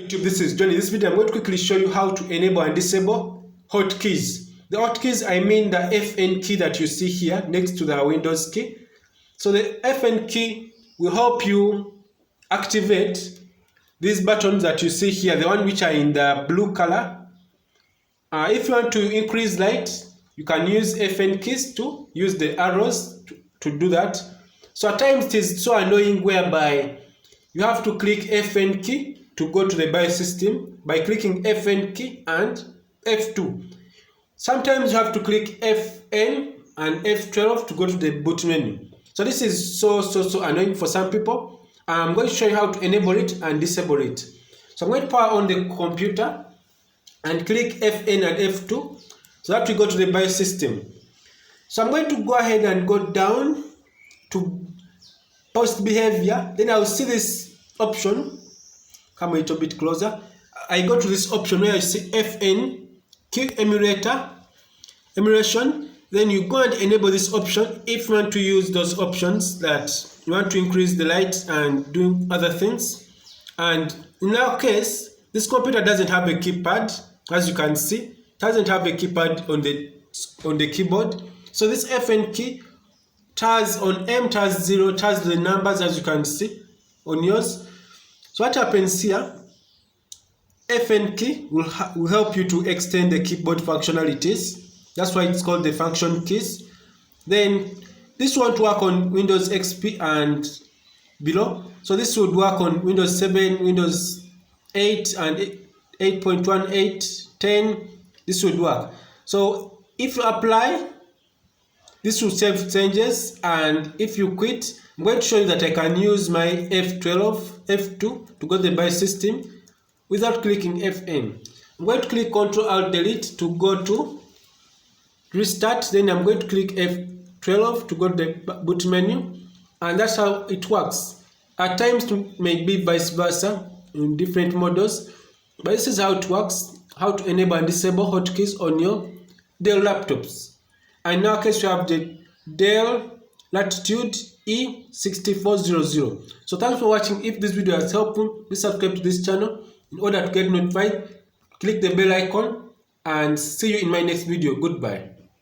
YouTube, this is Johnny. In this video, I'm going to quickly show you how to enable and disable hotkeys. The hotkeys, I mean the FN key that you see here next to the Windows key. So the FN key will help you activate these buttons that you see here, the one which are in the blue color. If you want to increase light, you can use FN keys to use the arrows to do that. So at times it is so annoying whereby you have to click FN key to go to the BIOS system by clicking FN key and F2. Sometimes you have to click FN and F12 to go to the boot menu. So this is so annoying for some people. I'm going to show you how to enable it and disable it. So I'm going to power on the computer and click FN and F2 so that we go to the BIOS system. So I'm going to go ahead and go down to post behavior. Then I'll see this option. Come a little bit closer. I go to this option where I see FN key emulation. Then you go and enable this option if you want to use those options that you want to increase the light and do other things. And in our case, this computer doesn't have a keypad, as you can see. It doesn't have a keypad on the keyboard. So this FN key has on M, has 0, has the numbers as you can see on yours. So what happens here, FN key will help you to extend the keyboard functionalities. That's why it's called the function keys. Then this won't work on Windows XP and below. So this would work on Windows 7, Windows 8 and 8.18, 10. This would work. So if you apply, this will save changes, and if you quit, I'm going to show you that I can use my F2 to go to the BIOS system without clicking FN. I'm going to click Ctrl-Alt-Delete to go to restart. Then I'm going to click F12 to go to the boot menu, and that's how it works. At times it may be vice versa in different models, but this is how it works, how to enable and disable hotkeys on your Dell laptops. And in our case, we have the Dell Latitude E6400. So thanks for watching. If this video has helped you, please subscribe to this channel in order to get notified. Click the bell icon and see you in my next video. Goodbye.